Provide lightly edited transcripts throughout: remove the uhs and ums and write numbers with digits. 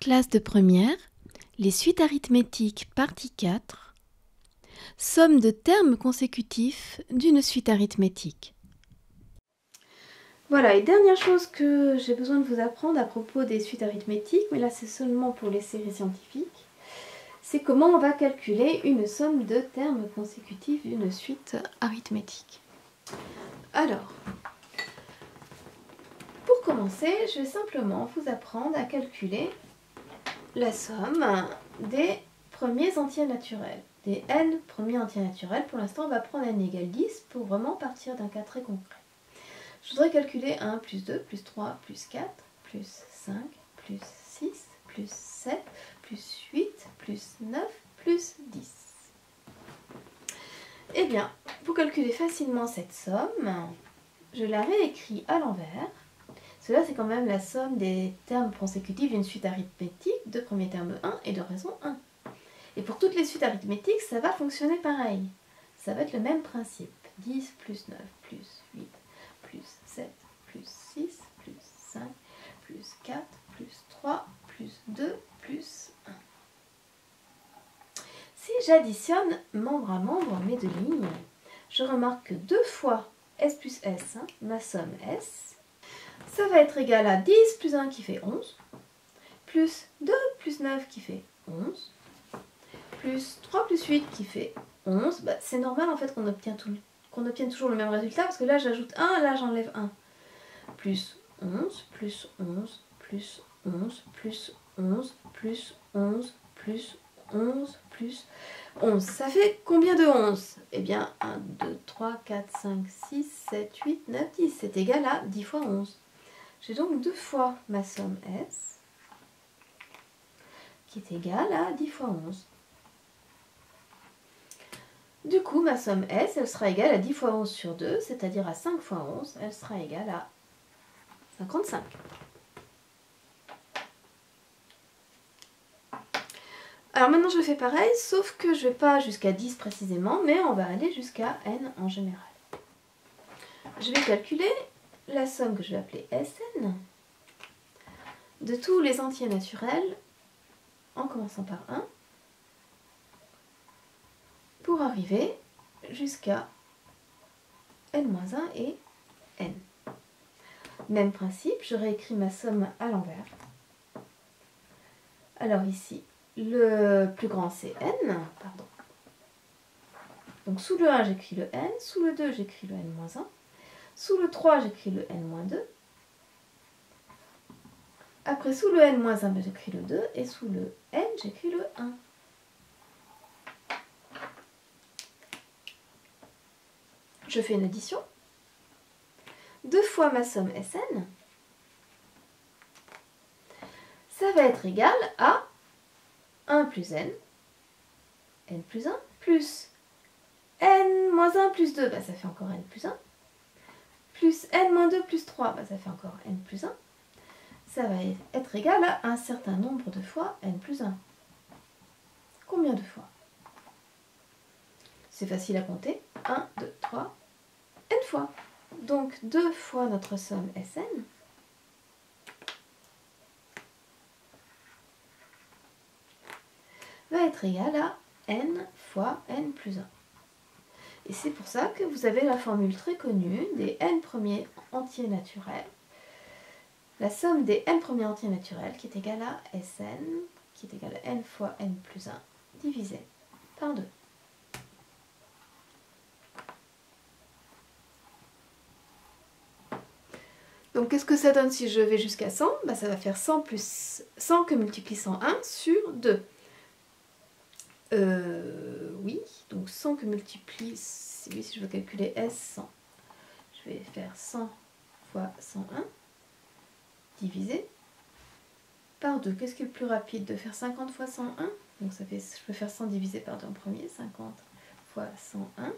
Classe de première, les suites arithmétiques partie 4, somme de termes consécutifs d'une suite arithmétique. Voilà, et dernière chose que j'ai besoin de vous apprendre à propos des suites arithmétiques, mais là c'est seulement pour les séries scientifiques, c'est comment on va calculer une somme de termes consécutifs d'une suite arithmétique. Alors, pour commencer, je vais simplement vous apprendre à calculer la somme des premiers entiers naturels, des n premiers entiers naturels. Pour l'instant, on va prendre n égale 10 pour vraiment partir d'un cas très concret. Je voudrais calculer 1 plus 2 plus 3 plus 4 plus 5 plus 6 plus 7 plus 8 plus 9 plus 10. Eh bien, pour calculer facilement cette somme, je la réécris à l'envers. Cela, c'est quand même la somme des termes consécutifs d'une suite arithmétique de premier terme 1 et de raison 1. Et pour toutes les suites arithmétiques, ça va fonctionner pareil. Ça va être le même principe. 10 plus 9 plus 8 plus 7 plus 6 plus 5 plus 4 plus 3 plus 2 plus 1. Si j'additionne membre à membre mes deux lignes, je remarque que 2 fois s plus s, ma somme s, ça va être égal à 10 plus 1 qui fait 11, plus 2 plus 9 qui fait 11, plus 3 plus 8 qui fait 11. Bah, c'est normal en fait qu'on obtienne toujours le même résultat, parce que là j'ajoute 1, là j'enlève 1. Plus 11, plus 11, plus 11, plus 11, plus 11, plus 11, plus 11. Ça fait combien de 11? Eh bien 1, 2, 3, 4, 5, 6, 7, 8, 9, 10. C'est égal à 10 fois 11. J'ai donc 2 fois ma somme S, qui est égale à 10 fois 11. Du coup, ma somme S, elle sera égale à 10 fois 11 sur 2, c'est-à-dire à 5 fois 11, elle sera égale à 55. Alors maintenant, je fais pareil, sauf que je ne vais pas jusqu'à 10 précisément, mais on va aller jusqu'à n en général. Je vais calculer la somme que je vais appeler Sn de tous les entiers naturels en commençant par 1 pour arriver jusqu'à n-1 et n. Même principe, je réécris ma somme à l'envers. Alors ici, le plus grand c'est n, pardon. Donc sous le 1 j'écris le n, sous le 2 j'écris le n-1, sous le 3 j'écris le n-2, après sous le n-1 j'écris le 2 et sous le n j'écris le 1. Je fais une addition. 2 fois ma somme Sn, ça va être égal à 1 plus n plus 1, plus n moins 1 plus 2, bah, ça fait encore n plus 1, plus n moins 2 plus 3, bah, ça fait encore n plus 1. Ça va être égal à un certain nombre de fois n plus 1. Combien de fois? C'est facile à compter. 1, 2, 3, n fois. Donc 2 fois notre somme Sn va être égal à n fois n plus 1. Et c'est pour ça que vous avez la formule très connue des n premiers entiers naturels. La somme des n premiers entiers naturels qui est égale à Sn, qui est égale à n fois n plus 1, divisé par 2. Donc qu'est-ce que ça donne si je vais jusqu'à 100? Bah, ça va faire 100 plus 100 que multiplie 101 sur 2. Oui, donc 100 que multiplie, oui, si je veux calculer S, 100. Je vais faire 100 fois 101 divisé par 2. Qu'est-ce qui est le plus rapide? De faire 50 fois 101? Donc ça fait, je peux faire 100 divisé par 2 en premier, 50 fois 101.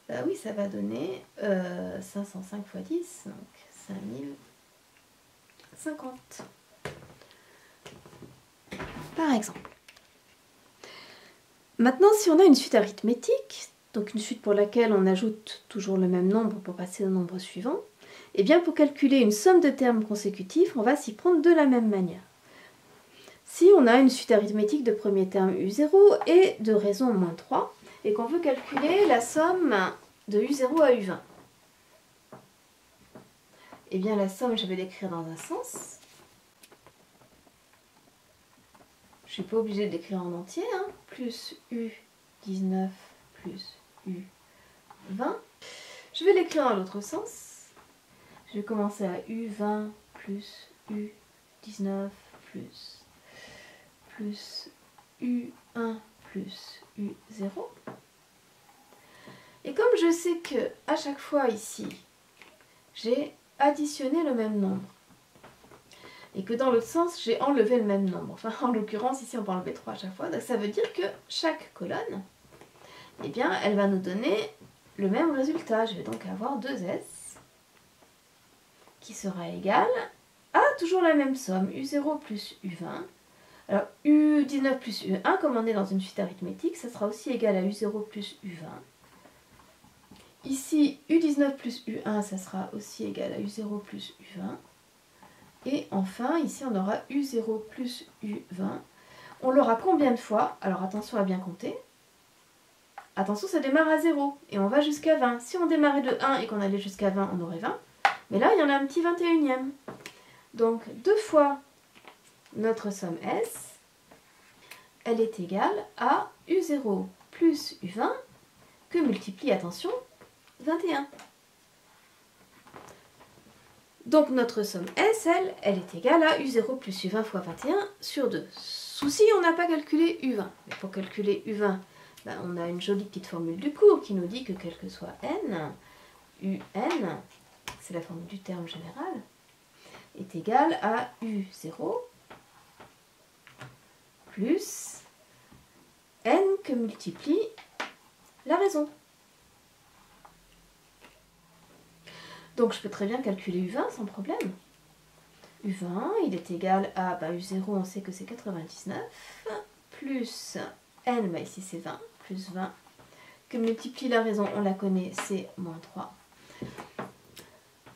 Bah oui, ça va donner 505 fois 10, donc 5050. Par exemple. Maintenant, si on a une suite arithmétique, donc une suite pour laquelle on ajoute toujours le même nombre pour passer au nombre suivant, et bien pour calculer une somme de termes consécutifs, on va s'y prendre de la même manière. si on a une suite arithmétique de premier terme U0 et de raison moins 3, et qu'on veut calculer la somme de U0 à U20. Eh bien la somme, je vais l'écrire dans un sens. Je ne suis pas obligée d'écrire en entier, hein. Plus U19 plus U20. Je vais l'écrire dans l'autre sens. Je vais commencer à U20 plus U19 plus U1 plus U0. Et comme je sais que à chaque fois ici, j'ai additionné le même nombre, et que dans l'autre sens, j'ai enlevé le même nombre. Enfin, en l'occurrence, ici, on va enlever 3 à chaque fois. Donc, ça veut dire que chaque colonne, eh bien, elle va nous donner le même résultat. Je vais donc avoir 2S qui sera égal à toujours la même somme, U0 plus U20. Alors, U19 plus U1, comme on est dans une suite arithmétique, ça sera aussi égal à U0 plus U20. Ici, U19 plus U1, ça sera aussi égal à U0 plus U20. Et enfin, ici, on aura U0 plus U20. On l'aura combien de fois? Alors, attention à bien compter. Attention, ça démarre à 0 et on va jusqu'à 20. Si on démarrait de 1 et qu'on allait jusqu'à 20, on aurait 20. Mais là, il y en a un petit 21e. Donc, 2 fois notre somme S, elle est égale à U0 plus U20 que multiplie, attention, 21. Donc notre somme S, elle est égale à U0 plus U20 fois 21 sur 2. Souci, on n'a pas calculé U20. Mais pour calculer U20, ben, on a une jolie petite formule du cours qui nous dit que quel que soit N, UN, c'est la formule du terme général, est égal à U0 plus N que multiplie la raison. Donc je peux très bien calculer U20 sans problème. U20, il est égal à U0, on sait que c'est 99, plus N, ici c'est 20, plus 20, que multiplie la raison, on la connaît, c'est moins 3.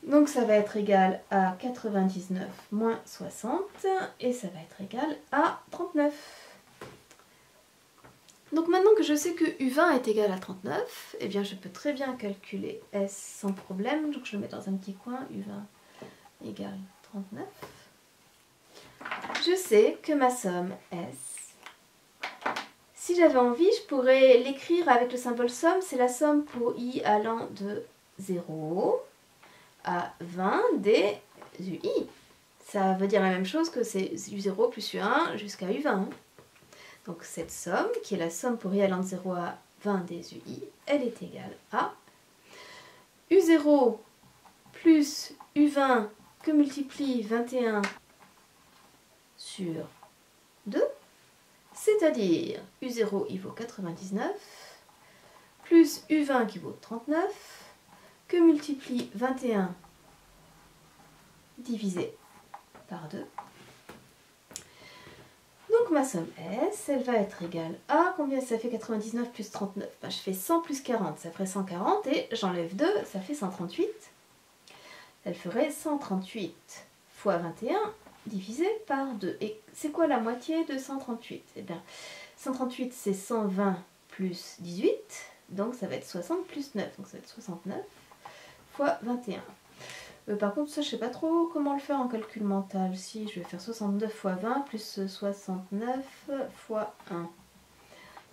Donc ça va être égal à 99 moins 60, et ça va être égal à 39. Donc maintenant que je sais que U20 est égal à 39, eh bien je peux très bien calculer S sans problème. Donc je le mets dans un petit coin, U20 égale 39. Je sais que ma somme S, si j'avais envie, je pourrais l'écrire avec le symbole somme. C'est la somme pour I allant de 0 à 20 des UI. Ça veut dire la même chose que c'est U0 plus U1 jusqu'à U20. Donc cette somme, qui est la somme pour I allant de 0 à 20 des UI, elle est égale à U0 plus U20 que multiplie 21 sur 2, c'est-à-dire U0 il vaut 99, plus U20 qui vaut 39, que multiplie 21 divisé par 2. Donc ma somme S, elle va être égale à, combien ça fait 99 plus 39? Je fais 100 plus 40, ça ferait 140, et j'enlève 2, ça fait 138. Elle ferait 138 fois 21 divisé par 2. Et c'est quoi la moitié de 138? Eh bien, 138 c'est 120 plus 18, donc ça va être 60 plus 9, donc ça va être 69 fois 21. Par contre, ça, je ne sais pas trop comment le faire en calcul mental. Si, je vais faire 69 fois 20 plus 69 fois 1.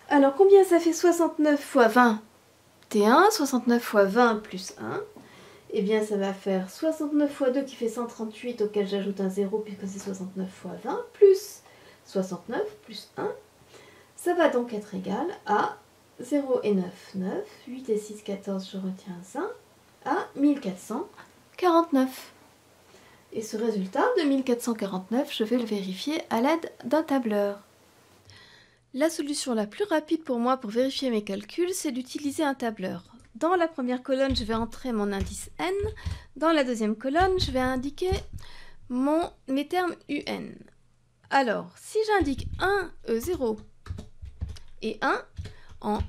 Alors, combien ça fait 69 fois 20? T1, 69 fois 20 plus 1. Eh bien, ça va faire 69 fois 2 qui fait 138, auquel j'ajoute un 0 puisque c'est 69 fois 20, plus 69 plus 1. Ça va donc être égal à 0 et 9, 9, 8 et 6, 14, je retiens 5, à 1449. Et ce résultat de 1449, je vais le vérifier à l'aide d'un tableur. La solution la plus rapide pour moi pour vérifier mes calculs, c'est d'utiliser un tableur. Dans la première colonne, je vais entrer mon indice N. Dans la deuxième colonne, je vais indiquer mes termes UN. Alors, si j'indique 1 E0 et 1 en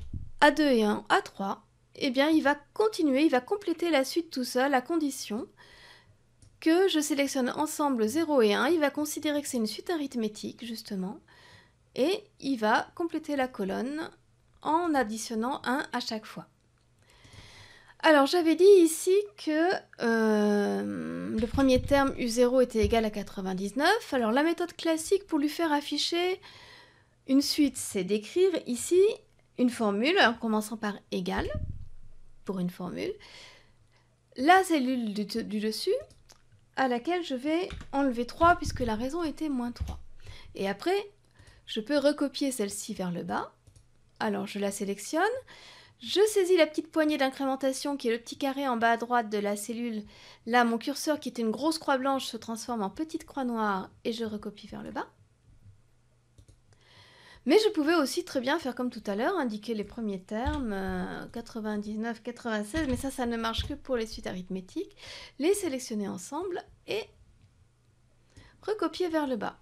A2 et en A3, eh bien, il va continuer, il va compléter la suite tout seul à condition que je sélectionne ensemble 0 et 1, il va considérer que c'est une suite arithmétique, justement, et il va compléter la colonne en additionnant 1 à chaque fois. Alors, j'avais dit ici que le premier terme U0 était égal à 99. Alors, la méthode classique pour lui faire afficher une suite, c'est d'écrire ici une formule, en commençant par égal, pour une formule, la cellule du dessus, à laquelle je vais enlever 3, puisque la raison était moins 3. Et après, je peux recopier celle-ci vers le bas. Alors, je la sélectionne. Je saisis la petite poignée d'incrémentation qui est le petit carré en bas à droite de la cellule. Là, mon curseur qui était une grosse croix blanche se transforme en petite croix noire et je recopie vers le bas. Mais je pouvais aussi très bien faire comme tout à l'heure, indiquer les premiers termes, 99, 96, mais ça ne marche que pour les suites arithmétiques. Les sélectionner ensemble et recopier vers le bas.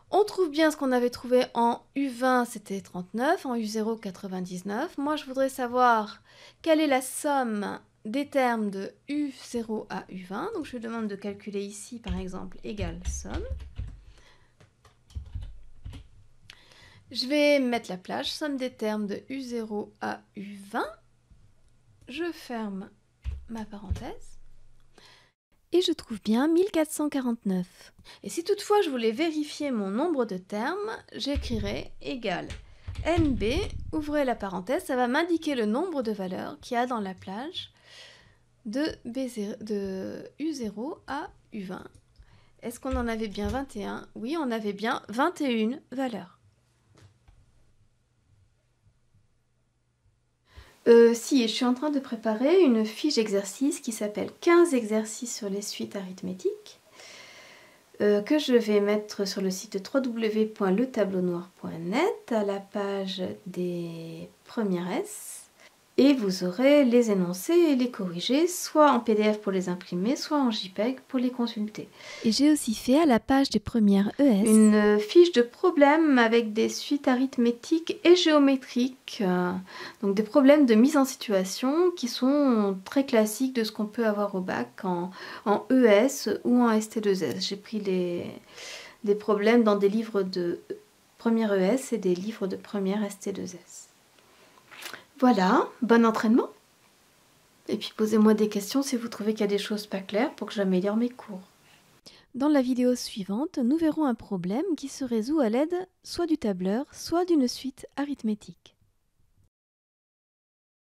On trouve bien ce qu'on avait trouvé en U20, c'était 39, en U0, 99. Moi, je voudrais savoir quelle est la somme des termes de U0 à U20. Donc, je lui demande de calculer ici, par exemple, égale somme. Je vais mettre la plage, somme des termes de U0 à U20. Je ferme ma parenthèse. Et je trouve bien 1449. Et si toutefois je voulais vérifier mon nombre de termes, j'écrirai égal NB, ouvrez la parenthèse, ça va m'indiquer le nombre de valeurs qu'il y a dans la plage de U0 à U20. Est-ce qu'on en avait bien 21? Oui, on avait bien 21 valeurs. Si, je suis en train de préparer une fiche d'exercice qui s'appelle 15 exercices sur les suites arithmétiques que je vais mettre sur le site www.letableunoir.net à la page des premières S. Et vous aurez les énoncés et les corrigés, soit en PDF pour les imprimer, soit en JPEG pour les consulter. Et j'ai aussi fait à la page des premières ES une fiche de problèmes avec des suites arithmétiques et géométriques, donc des problèmes de mise en situation qui sont très classiques de ce qu'on peut avoir au bac en ES ou en ST2S. J'ai pris des problèmes dans des livres de première ES et des livres de première ST2S. Voilà, bon entraînement. Et puis posez-moi des questions si vous trouvez qu'il y a des choses pas claires pour que j'améliore mes cours. Dans la vidéo suivante, nous verrons un problème qui se résout à l'aide soit du tableur, soit d'une suite arithmétique.